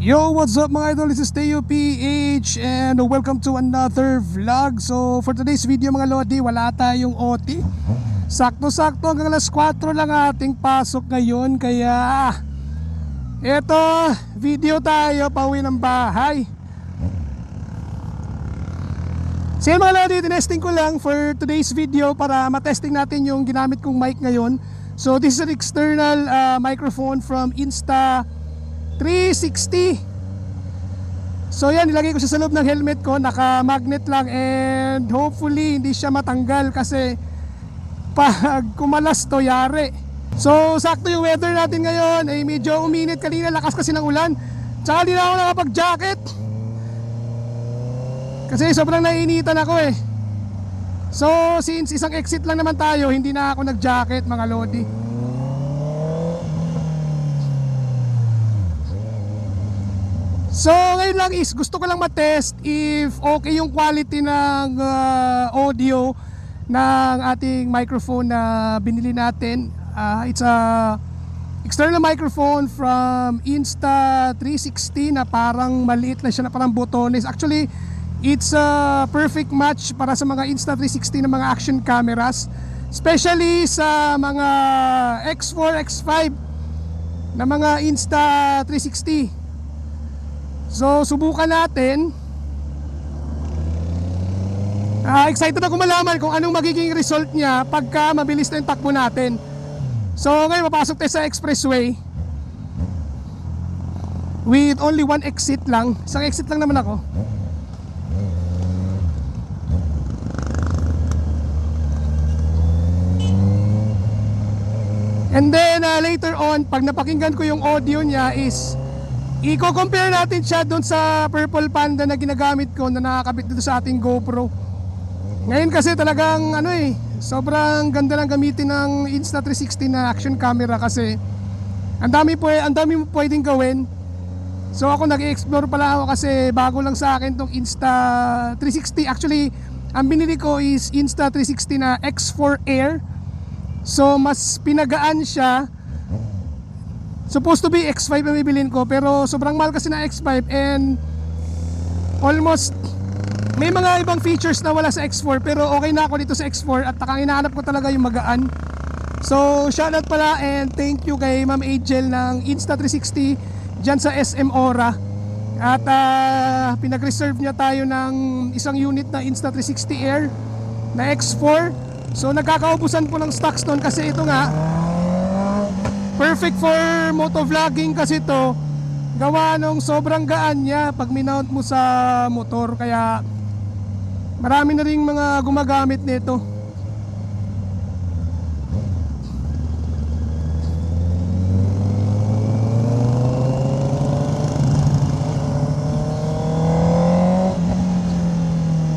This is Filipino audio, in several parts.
Yo, what's up mga idol? This is Teo PH and welcome to another vlog. So for today's video mga lodi, wala tayong OT. Sakto-sakto hanggang alas 4 lang ating pasok ngayon. Kaya eto, video tayo pauwi ng bahay. So yun mga lodi, tinesting ko lang for today's video para matesting natin yung ginamit kong mic ngayon. So this is an external microphone from Insta360. So yan, nilagay ko siya sa loob ng helmet ko, naka-magnet lang, and hopefully hindi siya matanggal kasi pag kumalas to yari. So sakto yung weather natin ngayon, ay medyo uminit kanina, lakas kasi ng ulan. Tsaka hindi na ako nakapag-jacket kasi sobrang naiinitan ako eh. So since isang exit lang naman tayo, hindi na ako nag-jacket mga lodi. So ngayon lang is gusto ko lang matest if okay yung quality ng audio ng ating microphone na binili natin. It's a external microphone from Insta360 na parang maliit lang siya, na parang botones. Actually, it's a perfect match para sa mga Insta360 na mga action cameras, especially sa mga X4, X5 na mga Insta360. So subukan natin. Excited ako malaman kung anong magiging result niya pagka mabilis na yung takbo natin. So ngayon mapasok tayo sa expressway with only one exit lang. Isang exit lang naman ako. And then later on, pag napakinggan ko yung audio niya is i-compare natin siya doon sa Purple Panda na ginagamit ko na nakakabit dito sa ating GoPro. Ngayon kasi talagang sobrang ganda lang gamitin ng Insta360 na action camera kasi ang dami mo pwedeng gawin. So ako nag-i-explore pala ako kasi bago lang sa akin tong Insta360. Actually, ang binili ko is Insta360 na X4 Air. So mas pinagaan siya. Supposed to be X5 ang bibilin ko, pero sobrang mahal kasi na X5, and almost may mga ibang features na wala sa X4, pero okay na ako dito sa X4 at ang hinahanap ko talaga yung magaan. So shoutout pala and thank you kay Ma'am Angel ng Insta360 dyan sa SM Ora. At pinag-reserve niya tayo ng isang unit na Insta360 Air na X4. So nagkakaubusan po ng stocks doon kasi ito nga perfect for motovlogging kasi to, gawa nung sobrang gaan niya pag minount mo sa motor, kaya marami na ring mga gumagamit nito.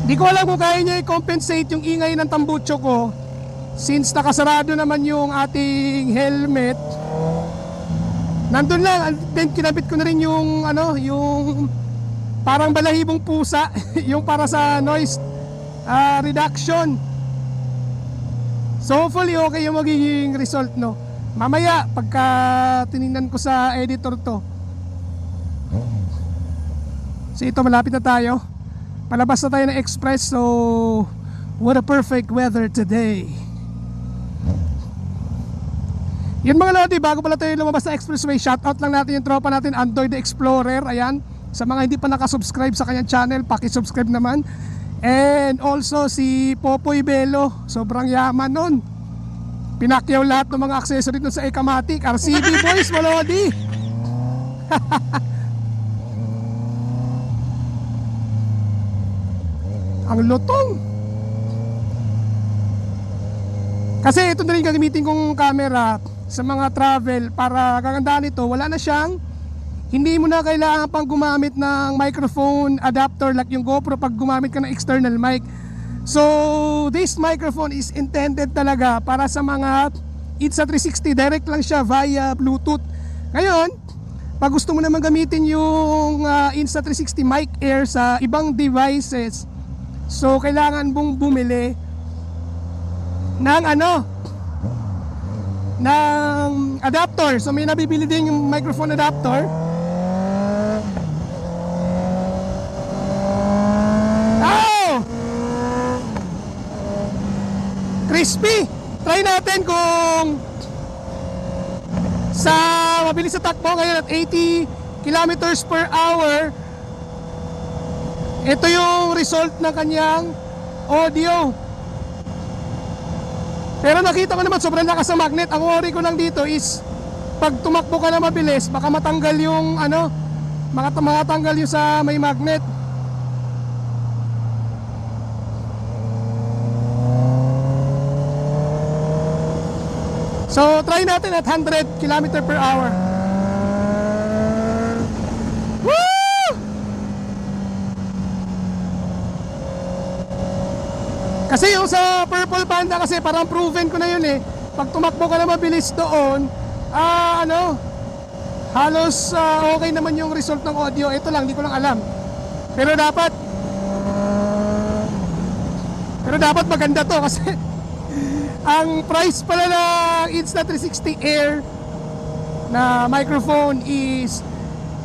Di ko alam kung kaya niya i-compensate yung ingay ng tambucho ko since nakasarado naman yung ating helmet. Nandun lang, then kinabit ko na rin yung yung parang balahibong pusa yung para sa noise reduction. So hopefully okay yung magiging result, no. Mamaya pagka tiningnan ko sa editor to. So ito, malapit na tayo. Palabas na tayo ng express. So what a perfect weather today. Yun mga lodi, bago pala tayo lumabas sa expressway, shoutout lang natin yung tropa natin, Android Explorer. Ayan, sa mga hindi pa nakasubscribe sa kanyang channel, pakisubscribe naman. And also si Popoy Belo, sobrang yaman nun. Pinakyaw lahat ng mga accessory nun sa Ekamatic. RCB boys mga lodi. Ang lutong. Kasi ito na rin gagamitin kong camera sa mga travel para kagandahan nito, wala na siyang, hindi mo na kailangan pang gumamit ng microphone adapter like yung GoPro pag gumamit ka ng external mic. So this microphone is intended talaga para sa mga Insta360, direct lang siya via Bluetooth. Ngayon, pag gusto mo naman gamitin yung Insta360 Mic Air sa ibang devices, so kailangan mong bumili ng ng adapter. So may nabibili din yung microphone adapter crispy. Try natin kung sa mabilis sa takbo ngayon at 80 kilometers per hour. Ito yung result ng kanyang audio. Pero nakita ko naman sobrang lakas ng magnet. Ang worry ko lang dito is pag tumakbo ka na mabilis, baka matanggal yung matanggal yung sa may magnet. So try natin at 100 km per hour. Woo! Kasi yung sa Purple Panda kasi parang proven ko na yun eh. Pag tumakbo ka na mabilis doon, halos okay naman yung result ng audio. Ito lang, hindi ko lang alam. Pero dapat maganda to kasi ang price pala ng Insta360 Air na microphone is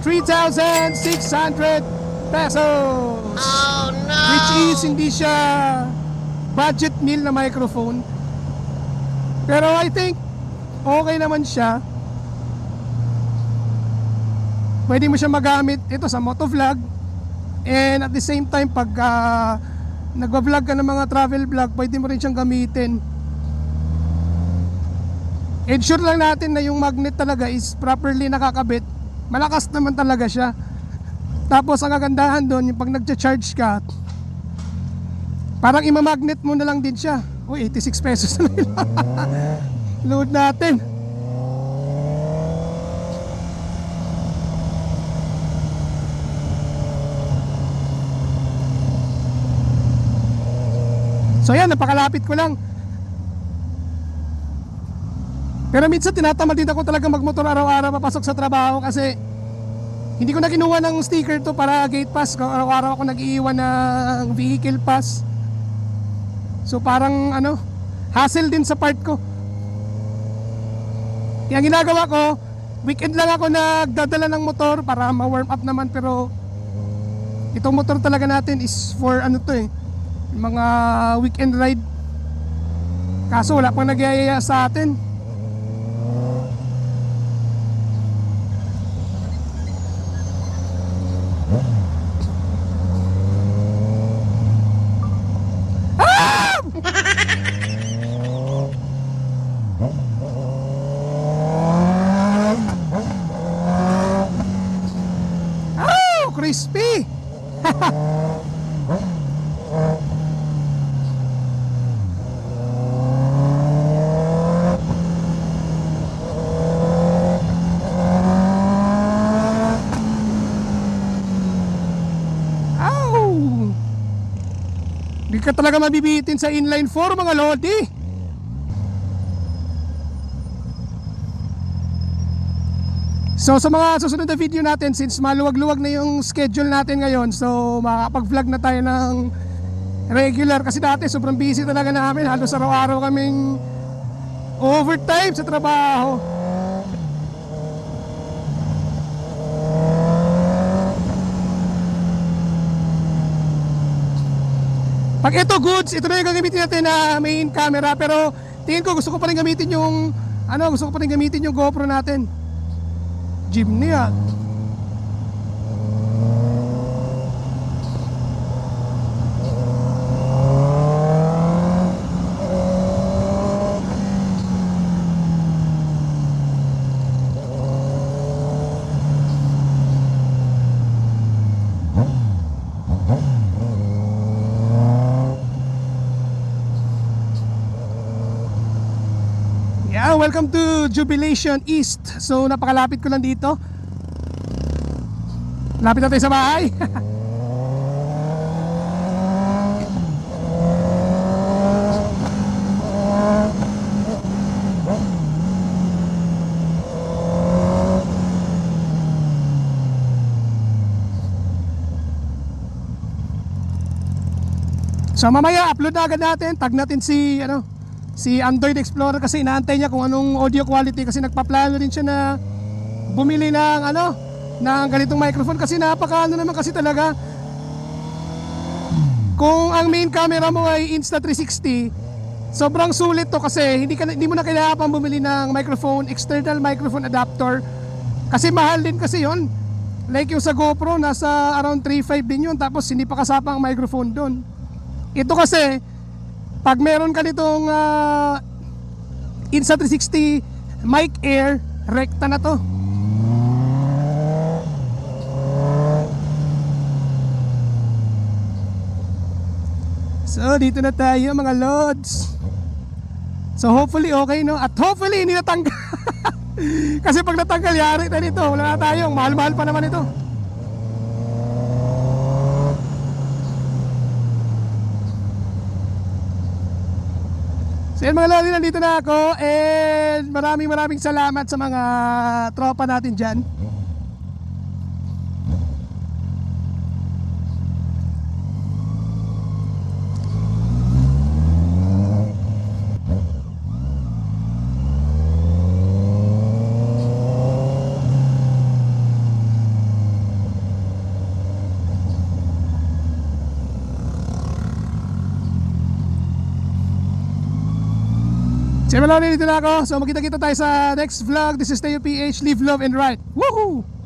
3,600 pesos. Oh no! Which is hindi siya budget meal na microphone. Pero I think okay naman siya. Pwede mo siya magamit ito sa motovlog. And at the same time pag nagwa-vlog ka ng mga travel vlog, pwede mo rin siyang gamitin. Ensure lang natin na yung magnet talaga is properly nakakabit. Malakas naman talaga siya. Tapos ang kagandahan doon, yung pag nagcha-charge ka, parang imamagnet mo na lang din siya. Uy, 86 pesos na lang. Load natin. So yan, napakalapit ko lang. Pero minsan tinatamad din ako talaga magmotor araw-araw papasok sa trabaho kasi hindi ko na kinuha ng sticker to para gate pass. Araw-araw ako nag-iiwan ng vehicle pass. So parang hassle din sa part ko. Kaya ginagawa ko, weekend lang ako nagdadala ng motor para ma-warm up naman. Pero itong motor talaga natin is for mga weekend ride. Kaso wala pang nagyayaya sa atin. Crispy. Di ka talaga mabibitin sa inline 4 mga lodi. So sa mga susunod na video natin, since maluwag-luwag na yung schedule natin ngayon, so makakapag-vlog na tayo ng regular. Kasi dati sobrang busy talaga namin, halos araw-araw kaming overtime sa trabaho. Pag ito goods, ito na yung gagamitin natin na main camera. Pero tingin ko gusto ko pa rin gamitin yung GoPro natin. Jimny yan. Yeah, welcome to Jubilation East. So napakalapit ko lang dito. Lapit na tayo sa bahay. So mamaya upload na agad natin. Tag natin si Android Explorer kasi inaantay niya kung anong audio quality kasi nagpaplano din siya na bumili ng ng ganitong microphone kasi naman kasi talaga. Kung ang main camera mo ay Insta360, Sobrang sulit to kasi hindi mo na kailangan pang bumili ng microphone, external microphone adapter. Kasi mahal din kasi yon. Like yung sa GoPro, nasa around 3.5 din yun. Tapos hindi pa kasama ang microphone doon. Ito kasi, pag meron ka nitong Insta360 Mic Air, rekta na to. So dito na tayo mga lods. So hopefully okay, no? At hopefully hindi natanggal. Kasi pag natanggal, yari na nito. Wala na tayong, mahal-mahal pa naman ito. So yan mga lodi, nandito na ako. And maraming salamat sa mga tropa natin dyan. So mga lodi, dito na ako. So magkita-kita tayo sa next vlog. This is Teo PH. Live, love, and right. Woohoo!